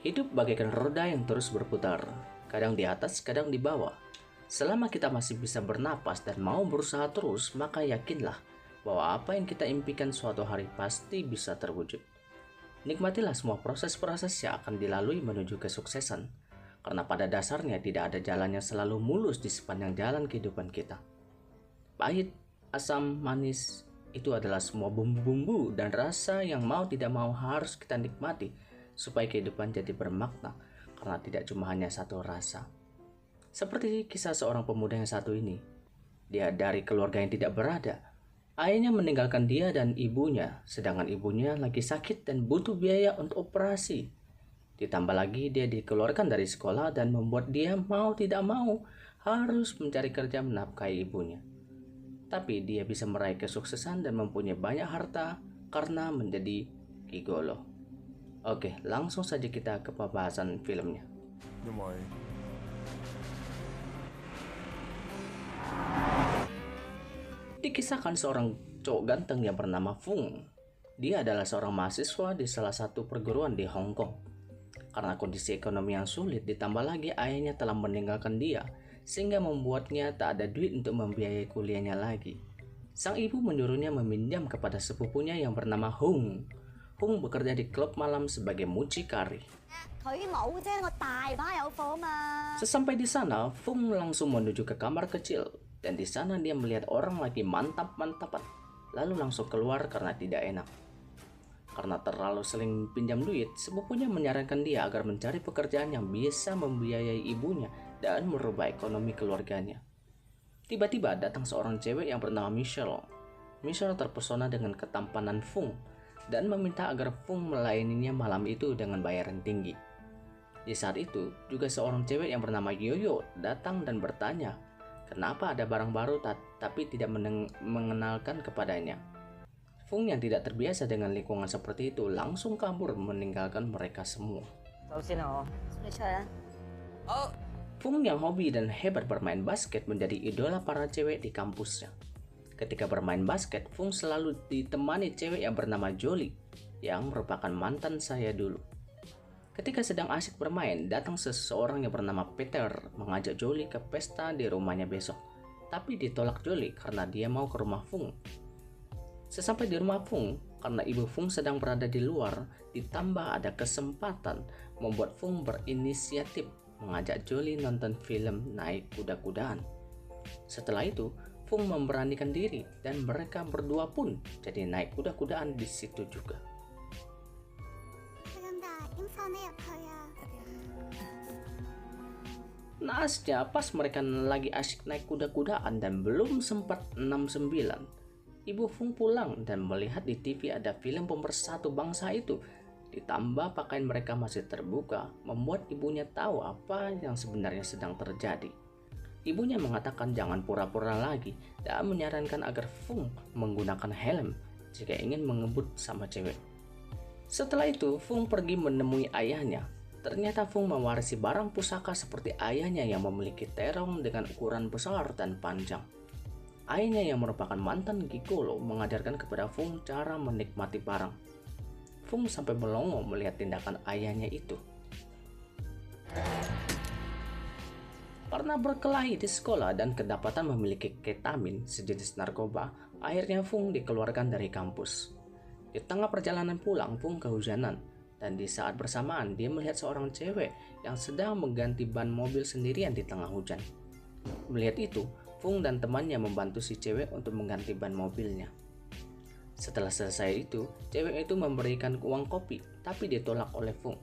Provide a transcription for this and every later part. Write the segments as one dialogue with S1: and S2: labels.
S1: Hidup bagaikan roda yang terus berputar, kadang di atas, kadang di bawah. Selama kita masih bisa bernapas dan mau berusaha terus, maka yakinlah bahwa apa yang kita impikan suatu hari pasti bisa terwujud. Nikmatilah semua proses-proses yang akan dilalui menuju kesuksesan, karena pada dasarnya tidak ada jalan yang selalu mulus di sepanjang jalan kehidupan kita. Pahit, asam, manis, itu adalah semua bumbu-bumbu dan rasa yang mau tidak mau harus kita nikmati supaya kehidupan jadi bermakna karena tidak cuma hanya satu rasa. Seperti kisah seorang pemuda yang satu ini. Dia dari keluarga yang tidak berada. Ayahnya meninggalkan dia dan ibunya, sedangkan ibunya lagi sakit dan butuh biaya untuk operasi. Ditambah lagi dia dikeluarkan dari sekolah dan membuat dia mau tidak mau harus mencari kerja menafkahi ibunya. Tapi dia bisa meraih kesuksesan dan mempunyai banyak harta karena menjadi gigolo. Oke, langsung saja kita ke pembahasan filmnya. Dikisahkan seorang cowok ganteng yang bernama Fung. Dia adalah seorang mahasiswa di salah satu perguruan di Hong Kong. Karena kondisi ekonomi yang sulit, ditambah lagi ayahnya telah meninggalkan dia, sehingga membuatnya tak ada duit untuk membiayai kuliahnya lagi. Sang ibu menyuruhnya meminjam kepada sepupunya yang bernama Hung. Hung bekerja di klub malam sebagai mucikari. Sesampai di sana, Fung langsung menuju ke kamar kecil, dan di sana dia melihat orang lagi mantap-mantapan, lalu langsung keluar karena tidak enak. Karena terlalu sering pinjam duit, sepupunya menyarankan dia agar mencari pekerjaan yang bisa membiayai ibunya dan merubah ekonomi keluarganya. Tiba-tiba datang seorang cewek yang bernama Michelle. Michelle terpesona dengan ketampanan Fung dan meminta agar Fung melayaninya malam itu dengan bayaran tinggi. Di saat itu, juga seorang cewek yang bernama Yoyo datang dan bertanya, kenapa ada barang baru tapi tidak mengenalkan kepadanya. Fung yang tidak terbiasa dengan lingkungan seperti itu langsung kabur meninggalkan mereka semua. Fung yang hobi dan hebat bermain basket menjadi idola para cewek di kampusnya. Ketika bermain basket, Fung selalu ditemani cewek yang bernama Jolie, yang merupakan mantan saya dulu. Ketika sedang asik bermain, datang seseorang yang bernama Peter mengajak Jolie ke pesta di rumahnya besok. Tapi ditolak Jolie karena dia mau ke rumah Fung. Sesampai di rumah Fung, karena ibu Fung sedang berada di luar, ditambah ada kesempatan membuat Fung berinisiatif mengajak Jolie nonton film naik kuda-kudaan. Setelah itu, Fung memberanikan diri dan mereka berdua pun jadi naik kuda-kudaan di situ juga. Naasnya pas mereka lagi asyik naik kuda-kudaan dan belum sempat 69, ibu Fung pulang dan melihat di TV ada film pemersatu bangsa itu. Ditambah pakaian mereka masih terbuka, membuat ibunya tahu apa yang sebenarnya sedang terjadi. Ibunya mengatakan jangan pura-pura lagi dan menyarankan agar Fung menggunakan helm jika ingin mengebut sama cewek. Setelah itu, Fung pergi menemui ayahnya. Ternyata Fung mewarisi barang pusaka seperti ayahnya yang memiliki terong dengan ukuran besar dan panjang. Ayahnya yang merupakan mantan gigolo mengajarkan kepada Fung cara menikmati barang. Fung sampai melongo melihat tindakan ayahnya itu. Karena berkelahi di sekolah dan kedapatan memiliki ketamin sejenis narkoba, akhirnya Fung dikeluarkan dari kampus. Di tengah perjalanan pulang, Fung kehujanan, dan di saat bersamaan dia melihat seorang cewek yang sedang mengganti ban mobil sendirian di tengah hujan. Melihat itu, Fung dan temannya membantu si cewek untuk mengganti ban mobilnya. Setelah selesai itu, cewek itu memberikan uang kopi, tapi ditolak oleh Fung.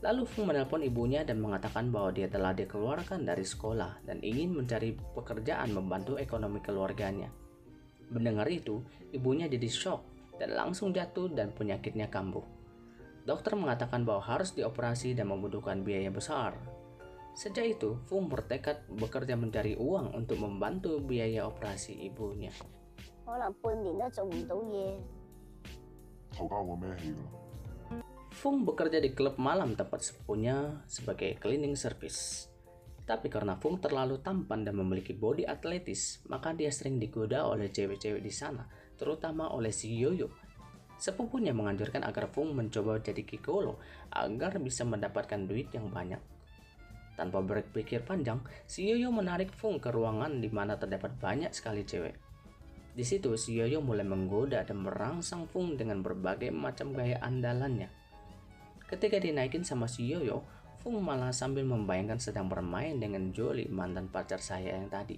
S1: Lalu Fung menelpon ibunya dan mengatakan bahwa dia telah dikeluarkan dari sekolah dan ingin mencari pekerjaan membantu ekonomi keluarganya. Mendengar itu, ibunya jadi shock dan langsung jatuh dan penyakitnya kambuh. Dokter mengatakan bahwa harus dioperasi dan membutuhkan biaya besar. Sejak itu, Fung bertekad bekerja mencari uang untuk membantu biaya operasi ibunya. Fung bekerja di klub malam tempat sepupunya sebagai cleaning service. Tapi karena Fung terlalu tampan dan memiliki bodi atletis, maka dia sering digoda oleh cewek-cewek di sana, terutama oleh si Yoyo. Sepupunya menganjurkan agar Fung mencoba jadi gigolo agar bisa mendapatkan duit yang banyak. Tanpa berpikir panjang, si Yoyo menarik Fung ke ruangan di mana terdapat banyak sekali cewek. Di situ si Yoyo mulai menggoda dan merangsang Fung dengan berbagai macam gaya andalannya. Ketika dinaikin sama si Yoyo, Fung malah sambil membayangkan sedang bermain dengan Jolie, mantan pacar saya yang tadi.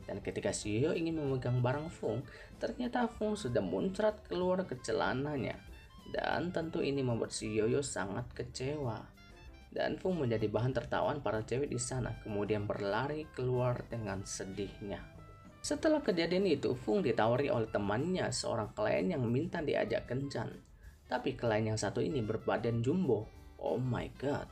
S1: Dan ketika si Yoyo ingin memegang barang Fung, ternyata Fung sudah muncrat keluar ke celananya. Dan tentu ini membuat si Yoyo sangat kecewa. Dan Fung menjadi bahan tertawaan para cewek di sana, kemudian berlari keluar dengan sedihnya. Setelah kejadian itu, Fung ditawari oleh temannya, seorang klien yang minta diajak kencan. Tapi klien yang satu ini berbadan jumbo. Oh my god.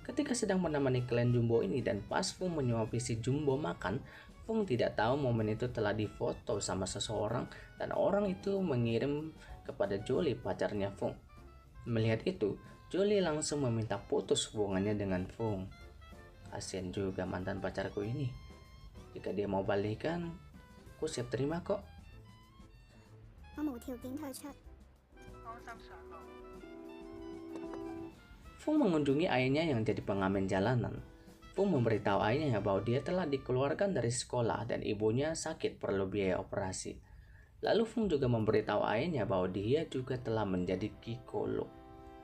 S1: Ketika sedang menemani klien jumbo ini dan pas Fung menyuapi si jumbo makan, Fung tidak tahu momen itu telah difoto sama seseorang dan orang itu mengirim kepada Jolie, pacarnya Fung. Melihat itu, Jolie langsung meminta putus hubungannya dengan Fung. Kasian juga mantan pacarku ini. Jika dia mau balikan, aku siap terima kok. Fung mengunjungi ayahnya yang jadi pengamen jalanan. Fung memberitahu ayahnya bahwa dia telah dikeluarkan dari sekolah dan ibunya sakit perlu biaya operasi. Lalu Fung juga memberitahu ayahnya bahwa dia juga telah menjadi gigolo.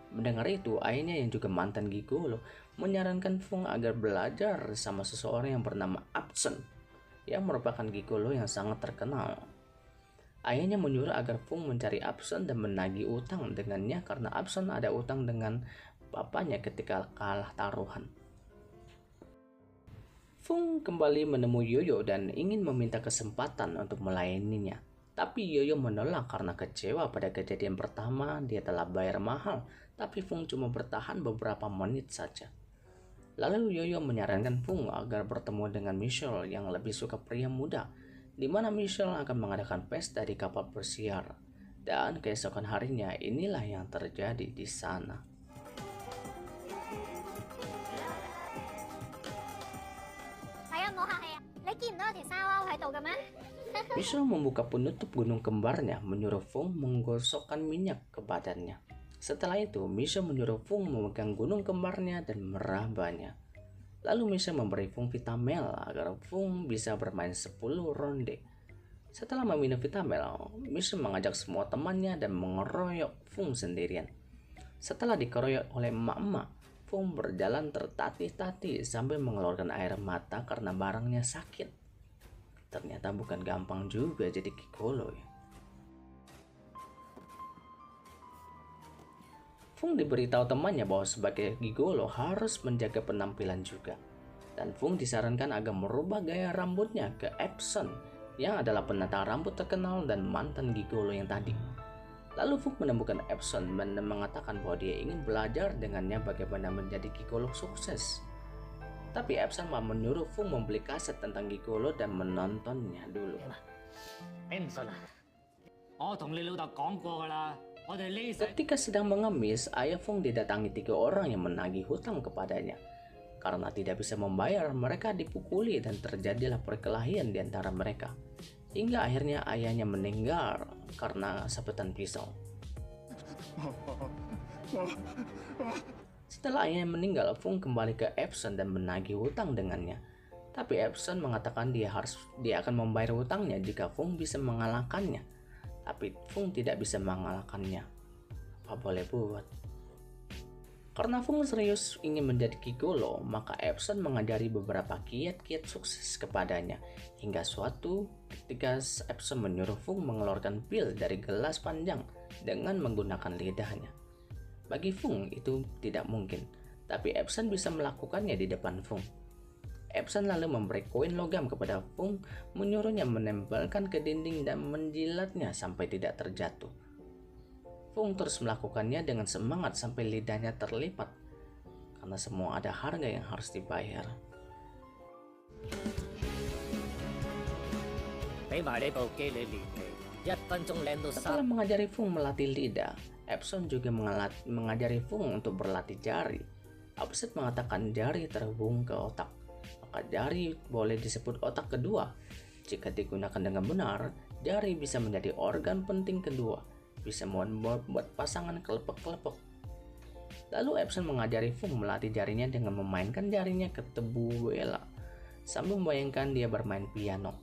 S1: Mendengar itu, ayahnya yang juga mantan gigolo menyarankan Fung agar belajar sama seseorang yang bernama Absen, yang merupakan gigolo yang sangat terkenal. Ayahnya menyuruh agar Fung mencari Absen dan menagih utang dengannya karena Absen ada utang dengan bapaknya ketika kalah taruhan. Fung kembali menemui Yoyo dan ingin meminta kesempatan untuk melayaninya. Tapi Yoyo menolak karena kecewa pada kejadian pertama dia telah bayar mahal, tapi Fung cuma bertahan beberapa menit saja. Lalu Yoyo menyarankan Fung agar bertemu dengan Michelle yang lebih suka pria muda, di mana Michelle akan mengadakan pesta di kapal pesiar. Dan keesokan harinya inilah yang terjadi di sana. Michelle membuka penutup gunung kembarnya, menyuruh Fung menggosokkan minyak ke badannya. Setelah itu, Michelle menyuruh Fung memegang gunung kembarnya dan merabanya. Lalu Michelle memberi Fung Vitamel agar Fung bisa bermain 10 ronde. Setelah meminum Vitamel, Michelle mengajak semua temannya dan mengeroyok Fung sendirian. Setelah dikeroyok oleh emak-emak, Fung berjalan tertatih-tatih sambil mengeluarkan air mata karena barangnya sakit. Ternyata bukan gampang juga jadi gigolo ya. Fung diberitahu temannya bahwa sebagai gigolo harus menjaga penampilan juga. Dan Fung disarankan agar merubah gaya rambutnya ke Epson, yang adalah penata rambut terkenal dan mantan gigolo yang tadi. Lalu Fung menemukan Epson dan mengatakan bahwa dia ingin belajar dengannya bagaimana menjadi gigolo sukses. Tapi Epson malah menyuruh Fung membeli kaset tentang gigolo dan menontonnya dulu. Ketika sedang mengemis, ayah Fung didatangi 3 orang yang menagih hutang kepadanya. Karena tidak bisa membayar, mereka dipukuli dan terjadilah perkelahian di antara mereka. Hingga akhirnya ayahnya meninggal karena sabetan pisau. Setelah ayahnya meninggal, Fung kembali ke Epson dan menagih hutang dengannya. Tapi Epson mengatakan dia akan membayar hutangnya jika Fung bisa mengalahkannya. Tapi Fung tidak bisa mengalahkannya. Apa boleh buat? Karena Fung serius ingin menjadi gigolo, maka Epson mengajari beberapa kiat-kiat sukses kepadanya. Hingga suatu ketika Epson menyuruh Fung mengeluarkan pil dari gelas panjang dengan menggunakan lidahnya. Bagi Fung itu tidak mungkin, tapi Epson bisa melakukannya di depan Fung. Epson lalu memberi koin logam kepada Fung, menyuruhnya menempelkan ke dinding dan menjilatnya sampai tidak terjatuh. Fung terus melakukannya dengan semangat sampai lidahnya terlipat, karena semua ada harga yang harus dibayar. Setelah mengajari Fung melatih lidah, Epson juga mengajari Fung untuk berlatih jari. Epson mengatakan jari terhubung ke otak, maka jari boleh disebut otak kedua. Jika digunakan dengan benar, jari bisa menjadi organ penting kedua. bisa membuat pasangan kelepek-kelepek. Lalu Epson mengajari Fung melatih jarinya dengan memainkan jarinya ke tubuh Bella sambil membayangkan dia bermain piano.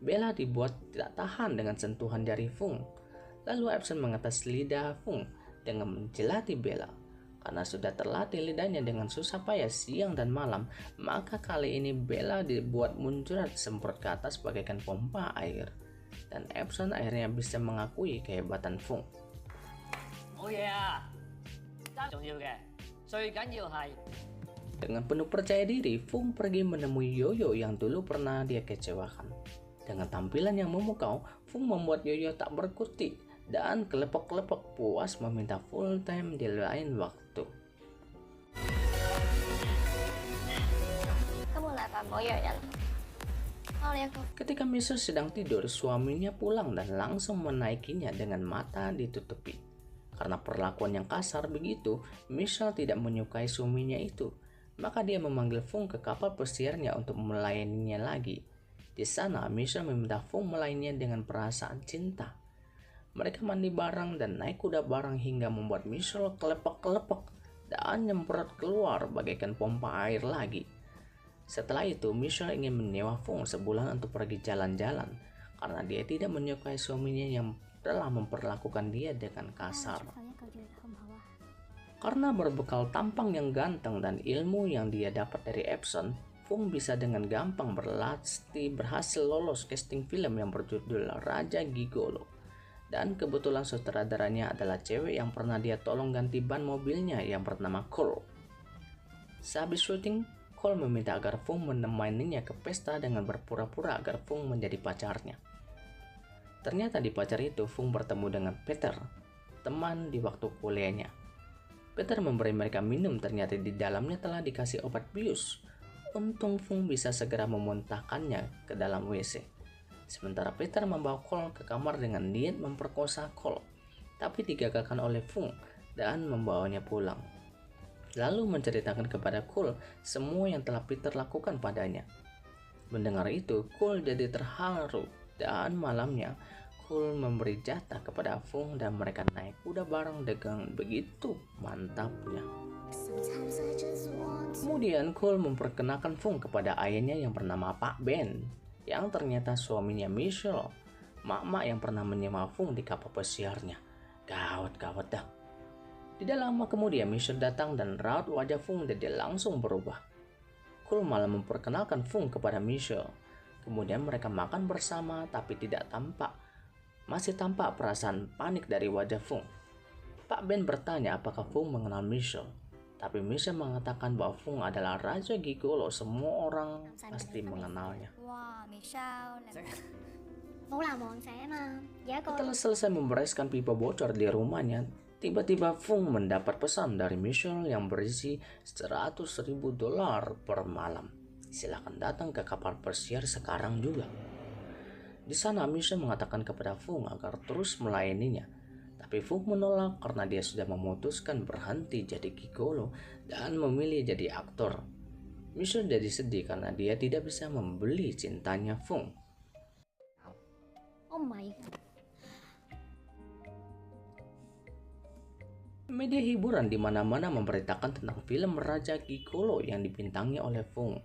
S1: Bella dibuat tidak tahan dengan sentuhan jari Fung. Lalu Epson mengetes lidah Fung dengan menjilati Bella. Karena sudah terlatih lidahnya dengan susah payah siang dan malam, maka kali ini Bella dibuat muncrat semprot ke atas bagaikan pompa air. Dan Epson akhirnya bisa mengakui kehebatan Fung. Dengan penuh percaya diri, Fung pergi menemui Yoyo yang dulu pernah dia kecewakan. Dengan tampilan yang memukau, Fung membuat Yoyo tak berkutik dan kelepek-kelepek puas meminta full time di lain waktu. Ketika Michelle sedang tidur, suaminya pulang dan langsung menaikinya dengan mata ditutupi. Karena perlakuan yang kasar begitu, Michelle tidak menyukai suaminya itu. Maka dia memanggil Fung ke kapal pesiarnya untuk melayaninya lagi. Di sana, Michelle meminta Fung melayaninya dengan perasaan cinta. Mereka mandi bareng dan naik kuda bareng hingga membuat Michelle kelepek-kelepek dan nyemprot keluar bagaikan pompa air lagi. Setelah itu, Michelle ingin menyewa Fung sebulan untuk pergi jalan-jalan karena dia tidak menyukai suaminya yang telah memperlakukan dia dengan kasar. Karena berbekal tampang yang ganteng dan ilmu yang dia dapat dari Epson, Fung bisa dengan gampang berhasil lolos casting film yang berjudul Raja Gigolo. Dan kebetulan sutradaranya adalah cewek yang pernah dia tolong ganti ban mobilnya yang bernama Cole. Sehabis syuting, Cole meminta agar Fung menemaninya ke pesta dengan berpura-pura agar Fung menjadi pacarnya. Ternyata di pacar itu Fung bertemu dengan Peter, teman di waktu kuliahnya. Peter memberi mereka minum, ternyata di dalamnya telah dikasih obat bius. Untung Fung bisa segera memuntahkannya ke dalam WC. Sementara Peter membawa Cole ke kamar dengan niat memperkosa Cole, tapi digagalkan oleh Fung dan membawanya pulang. Lalu menceritakan kepada Cole semua yang telah Peter lakukan padanya. Mendengar itu, Cole jadi terharu dan malamnya Cole memberi jatah kepada Fung dan mereka naik kuda bareng dengan begitu mantapnya. Kemudian Cole memperkenalkan Fung kepada ayahnya yang bernama Pak Ben, yang ternyata suaminya Michelle, mak-mak yang pernah menyewa Fung di kapal pesiarnya. Gawat dah. Tidak lama kemudian Michelle datang dan raut wajah Fung jadi langsung berubah. Cole malah memperkenalkan Fung kepada Michelle. Kemudian mereka makan bersama tapi masih tampak perasaan panik dari wajah Fung. Pak Ben bertanya apakah Fung mengenal Michelle. Tapi Michelle mengatakan bahwa Fung adalah Raja Gigolo, semua orang pasti mengenalnya. Setelah selesai membereskan pipa bocor di rumahnya, tiba-tiba Fung mendapat pesan dari Michelle yang berisi $100.000 per malam. Silakan datang ke kapal pesiar sekarang juga. Di sana Michelle mengatakan kepada Fung agar terus melayaninya. Tapi Fung menolak karena dia sudah memutuskan berhenti jadi gigolo dan memilih jadi aktor. Michelle jadi sedih karena dia tidak bisa membeli cintanya Fung.
S2: Oh my god.
S1: Media hiburan di mana-mana memberitakan tentang film Raja Gigolo yang dibintangi oleh Fung.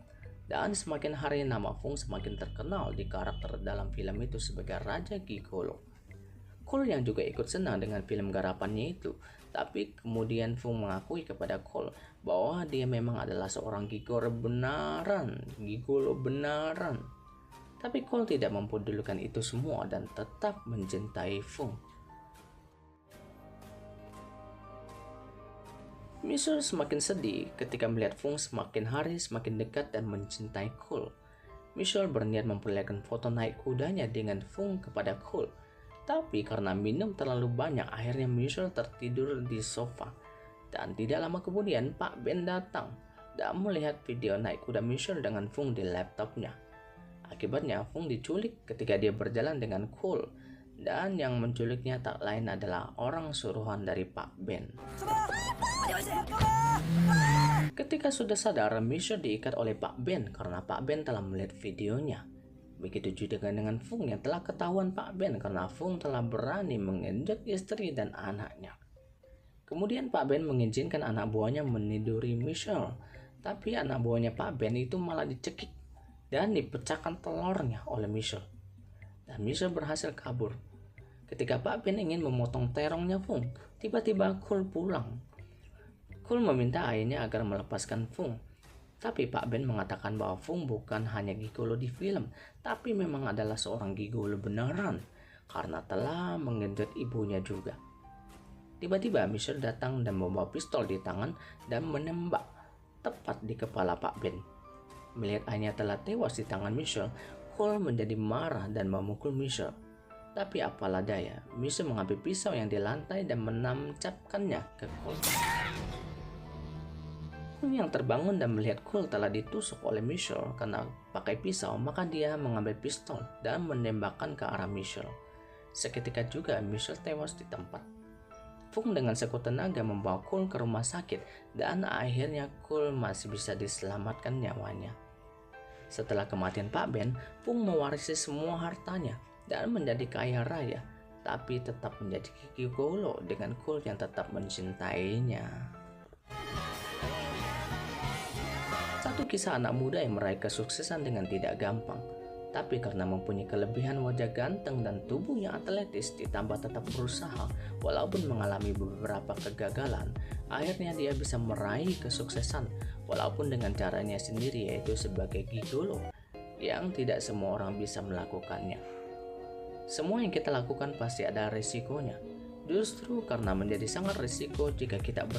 S1: Dan semakin hari nama Fung semakin terkenal di karakter dalam film itu sebagai Raja Gigolo. Cole yang juga ikut senang dengan film garapannya itu, tapi kemudian Fung mengakui kepada Cole bahwa dia memang adalah seorang gigolo benaran. Tapi Cole tidak mempedulikan itu semua dan tetap mencintai Fung. Michelle semakin sedih ketika melihat Fung semakin hari semakin dekat dan mencintai Cole. Michelle berniat memperlihatkan foto naik kudanya dengan Fung kepada Cole. Tapi karena minum terlalu banyak, akhirnya Michelle tertidur di sofa. Dan tidak lama kemudian Pak Ben datang dan melihat video naik kuda Michelle dengan Fung di laptopnya. Akibatnya Fung diculik ketika dia berjalan dengan Cole. Dan yang menculiknya tak lain adalah orang suruhan dari Pak Ben. Ketika sudah sadar, Michelle diikat oleh Pak Ben karena Pak Ben telah melihat videonya. Begitu juga dengan Fung yang telah ketahuan Pak Ben karena Fung telah berani menginjak istri dan anaknya. Kemudian Pak Ben mengizinkan anak buahnya meniduri Michelle, tapi anak buahnya Pak Ben itu malah dicekik dan dipecahkan telurnya oleh Michelle. Dan Michelle berhasil kabur. Ketika Pak Ben ingin memotong terongnya Fung, tiba-tiba Cole pulang. Cole meminta ayahnya agar melepaskan Fung. Tapi Pak Ben mengatakan bahwa Fung bukan hanya gigolo di film, tapi memang adalah seorang gigolo beneran karena telah mengenjot ibunya juga. Tiba-tiba Michelle datang dan membawa pistol di tangan dan menembak tepat di kepala Pak Ben. Melihat ayahnya telah tewas di tangan Michelle, Cole menjadi marah dan memukul Michelle. Tapi apalah daya, Michelle mengambil pisau yang di lantai dan menancapkannya ke Cole. Yang terbangun dan melihat Cole telah ditusuk oleh Michelle karena pakai pisau, maka dia mengambil pistol dan menembakkan ke arah Michelle. Seketika juga Michelle tewas di tempat. Fung dengan sekuat tenaga membawa Cole ke rumah sakit dan akhirnya Cole masih bisa diselamatkan nyawanya. Setelah kematian Pak Ben, Fung mewarisi semua hartanya dan menjadi kaya raya, tapi tetap menjadi gigolo dengan Cole yang tetap mencintainya. Satu kisah anak muda yang meraih kesuksesan dengan tidak gampang, tapi karena mempunyai kelebihan wajah ganteng dan tubuh yang atletis ditambah tetap berusaha walaupun mengalami beberapa kegagalan, akhirnya dia bisa meraih kesuksesan walaupun dengan caranya sendiri, yaitu sebagai gigolo yang tidak semua orang bisa melakukannya. Semua yang kita lakukan pasti ada risikonya. Justru karena menjadi sangat risiko jika kita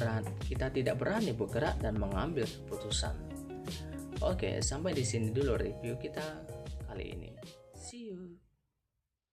S1: tidak berani bergerak dan mengambil keputusan. Oke, sampai di sini dulu review kita kali ini.